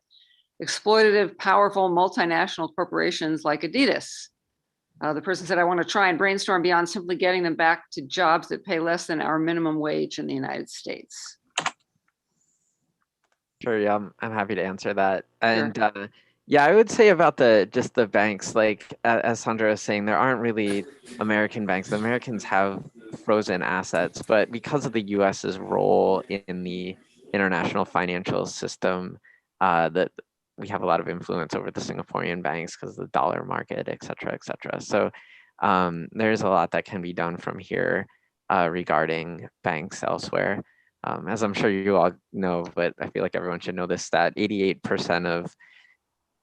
Speaker 1: exploitative, powerful multinational corporations like Adidas? The person said, I want to try and brainstorm beyond simply getting them back to jobs that pay less than our minimum wage in the United States.
Speaker 9: Sure, yeah, I'm happy to answer that. And yeah, I would say about just the banks, like as Sandra was saying, there aren't really American banks. The Americans have frozen assets, but because of the US's role in the international financial system, that we have a lot of influence over the Singaporean banks because of the dollar market, et cetera, et cetera. So there's a lot that can be done from here regarding banks elsewhere. As I'm sure you all know, but I feel like everyone should know this stat, 88% of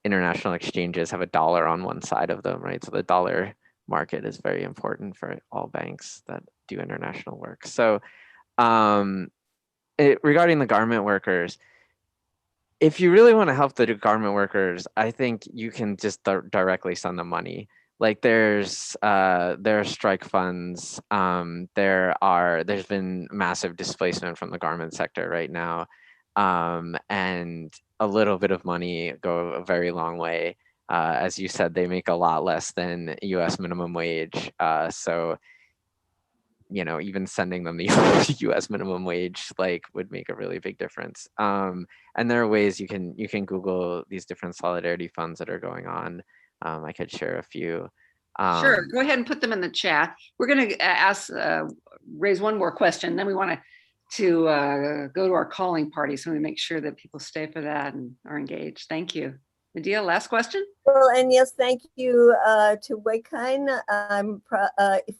Speaker 9: international exchanges have a dollar on one side of them, right? So the dollar market is very important for all banks that do international work. So regarding the garment workers, if you really want to help the garment workers, I think you can just directly send them money. Like there are strike funds. There's been massive displacement from the garment sector right now, and a little bit of money go a very long way. As you said, they make a lot less than U.S. minimum wage, so even sending them the U.S. minimum wage would make a really big difference. And there are ways you can Google these different solidarity funds that are going on. I could share a few.
Speaker 1: Sure, go ahead and put them in the chat. We're going to raise one more question, then we want to go to our calling party, so we make sure that people stay for that and are engaged. Thank you. Medea, last question?
Speaker 3: Well, and yes, thank you to Weikine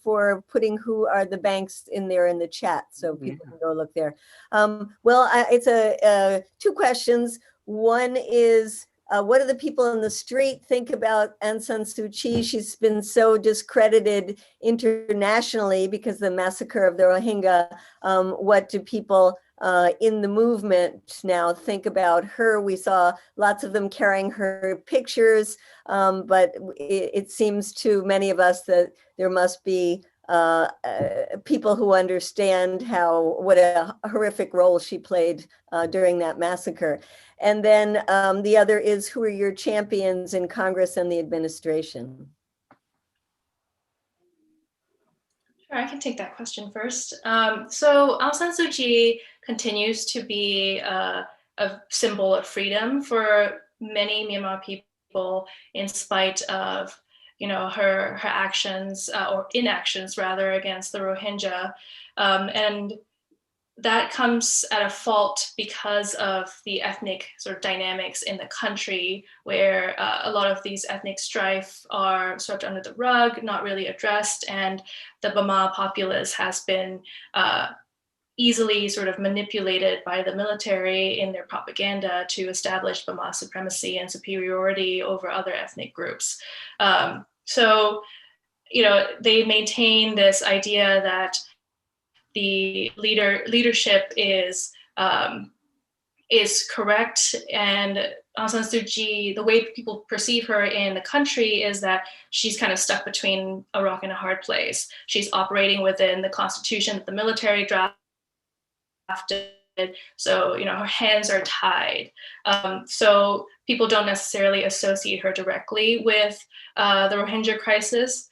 Speaker 3: for putting who are the banks in there in the chat, so people can go look there. Well, it's two questions. One is, what do the people in the street think about Aung San Suu Kyi? She's been so discredited internationally because of the massacre of the Rohingya. What do people in the movement now think about her? We saw lots of them carrying her pictures, but it seems to many of us that there must be people who understand what a horrific role she played during that massacre. And then the other is, who are your champions in Congress and the administration?
Speaker 8: Sure, I can take that question first. So Aung San Suu Kyi continues to be a symbol of freedom for many Myanmar people, in spite of her actions or inactions rather against the Rohingya, and that comes at a fault because of the ethnic sort of dynamics in the country, where a lot of these ethnic strife are swept under the rug, not really addressed, and the Burma populace has been easily sort of manipulated by the military in their propaganda to establish Burma supremacy and superiority over other ethnic groups. So, they maintain this idea that the leadership is correct, and Aung San Suu Kyi, the way people perceive her in the country is that she's kind of stuck between a rock and a hard place. She's operating within the constitution that the military drafted, so her hands are tied. So people don't necessarily associate her directly with the Rohingya crisis.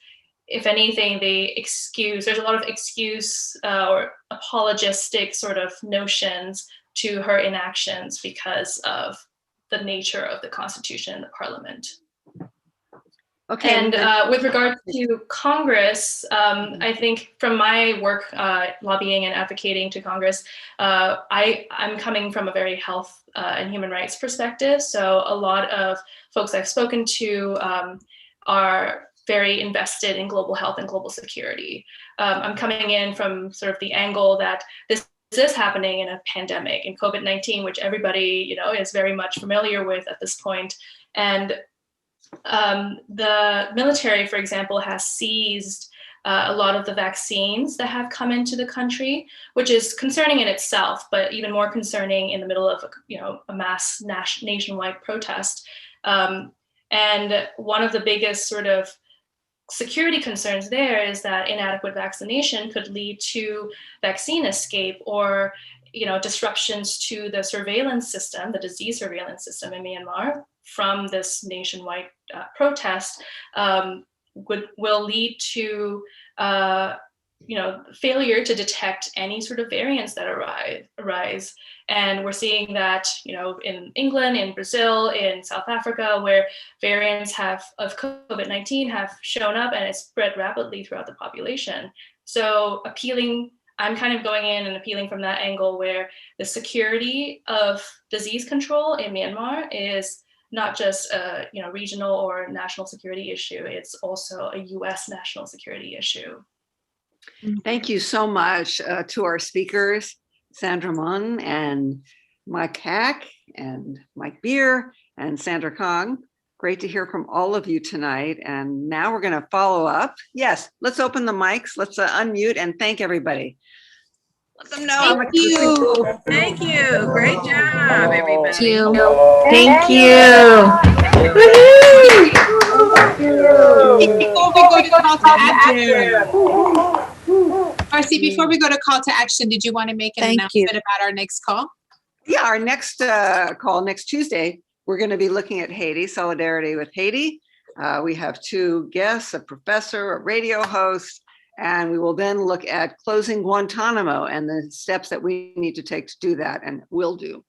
Speaker 8: If anything, there's a lot of excuse or apologistic sort of notions to her inactions because of the nature of the constitution and the parliament. Okay. And with regard to Congress, I think from my work lobbying and advocating to Congress, I'm coming from a very health and human rights perspective. So a lot of folks I've spoken to are very invested in global health and global security. I'm coming in from sort of the angle that this is happening in a pandemic, in COVID-19, which everybody is very much familiar with at this point. And the military, for example, has seized a lot of the vaccines that have come into the country, which is concerning in itself, but even more concerning in the middle of a mass nationwide protest. And one of the biggest sort of security concerns there is that inadequate vaccination could lead to vaccine escape or disruptions to the surveillance system, the disease surveillance system in Myanmar from this nationwide protest will lead to failure to detect any sort of variants that arise. And we're seeing that, in England, in Brazil, in South Africa, where variants of COVID-19 have shown up and it's spread rapidly throughout the population. So I'm kind of going in and appealing from that angle where the security of disease control in Myanmar is not just a regional or national security issue, it's also a US national security issue.
Speaker 1: Thank you so much to our speakers, Sandra Mon and Michael Haack and Mike Beer and Sandra Kong. Great to hear from all of you tonight. And now we're going to follow up. Yes, let's open the mics. Let's unmute and thank everybody. Let them know how much
Speaker 12: Thank you. Great job, everybody.
Speaker 4: Thank you.
Speaker 2: Before we go to call to action, Marcy, before we go to call to action, did you want to make an announcement about our next call?
Speaker 1: Yeah, our next call next Tuesday, we're going to be looking at Haiti, solidarity with Haiti. We have two guests, a professor, a radio host, and we will then look at closing Guantanamo and the steps that we need to take to do that, and will do.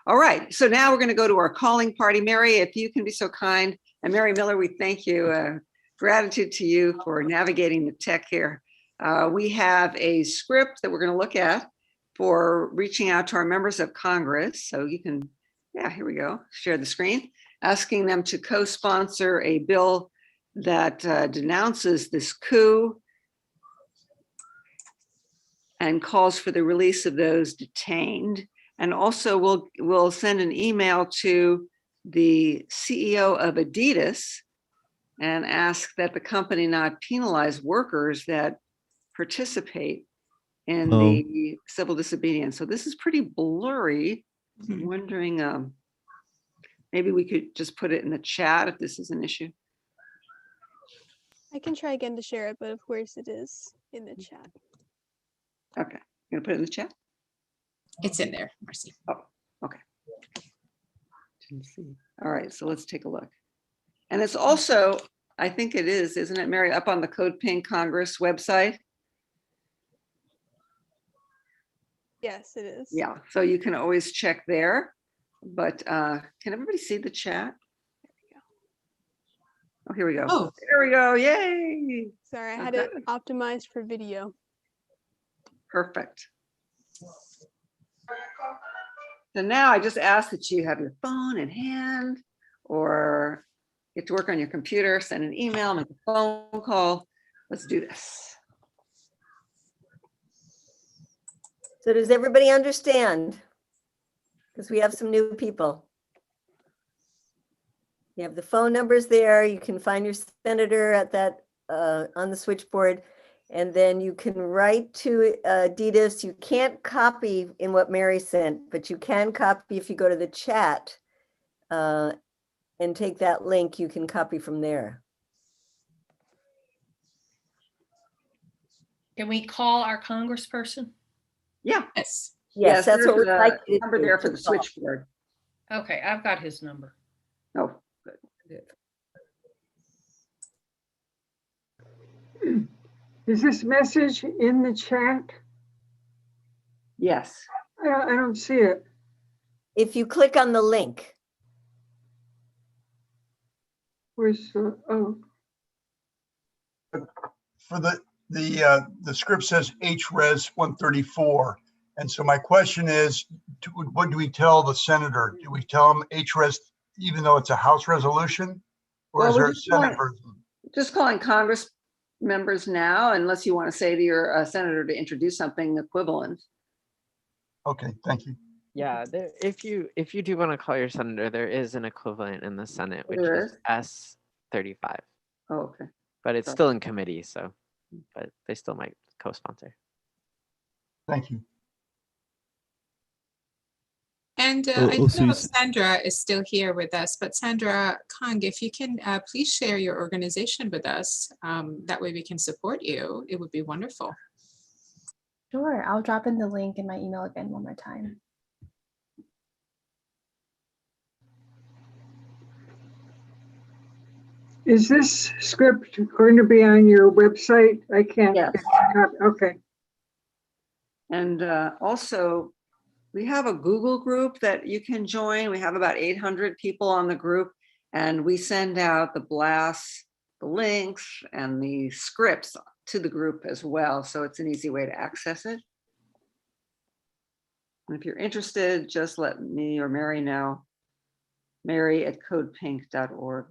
Speaker 1: All right, so now we're going to go to our calling party. Mary, if you can be so kind, and Mary Miller, we thank you. Gratitude to you for navigating the tech here. We have a script that we're going to look at for reaching out to our members of Congress. So you can, here we go, share the screen, asking them to co-sponsor a bill that denounces this coup and calls for the release of those detained. And also we'll send an email to the CEO of Adidas and ask that the company not penalize workers that participate in the civil disobedience. So this is pretty blurry. I'm wondering, maybe we could just put it in the chat if this is an issue.
Speaker 13: I can try again to share it, but of course it is in the chat.
Speaker 1: Okay, you gonna put it in the chat?
Speaker 2: It's in there, Marcy.
Speaker 1: Oh, okay. Didn't see. All right, so let's take a look. And it's also, I think it is, isn't it, Mary, up on the CODEPINK Congress website?
Speaker 13: Yes, it is.
Speaker 1: Yeah, so you can always check there, but can everybody see the chat? Oh, here we go. Oh, there we go, yay.
Speaker 13: Sorry, I had it optimized for video.
Speaker 1: Perfect. So now I just ask that you have your phone in hand or get to work on your computer, send an email, make a phone call. Let's do this.
Speaker 3: So does everybody understand? Because we have some new people. You have the phone numbers there. You can find your senator at that on the switchboard. And then you can write to Adidas. You can't copy in what Mary sent, but you can copy if you go to the chat and take that link, you can copy from there.
Speaker 12: Can we call our congressperson?
Speaker 1: Yeah.
Speaker 2: Yes.
Speaker 3: Yes, that's what we'd like to do.
Speaker 1: Number there for the switchboard.
Speaker 12: Okay, I've got his number.
Speaker 1: Oh, good.
Speaker 14: Is this message in the chat?
Speaker 1: Yes.
Speaker 14: I don't see it.
Speaker 3: If you click on the link.
Speaker 14: Where's oh.
Speaker 15: For the script says HRes 134. And so my question is, what do we tell the senator? Do we tell him HRes even though it's a House resolution? Or is there a Senate version?
Speaker 1: Just calling Congress members now, unless you want to say to your senator to introduce something equivalent.
Speaker 15: Okay, thank you.
Speaker 9: Yeah, if you do want to call your senator, there is an equivalent in the Senate, which is S35.
Speaker 1: Oh, okay.
Speaker 9: But it's still in committee, so, but they still might co-sponsor.
Speaker 15: Thank you.
Speaker 2: And I don't know if Sandra is still here with us, but Sandra Kong, if you can please share your organization with us, that way we can support you. It would be wonderful.
Speaker 11: Sure, I'll drop in the link in my email again one more time.
Speaker 14: Is this script going to be on your website? I can't.
Speaker 1: Yes.
Speaker 14: Okay.
Speaker 1: And also, we have a Google group that you can join. We have about 800 people on the group, and we send out the blasts, the links, and the scripts to the group as well. So it's an easy way to access it. And if you're interested, just let me or Mary know. Mary@codepink.org.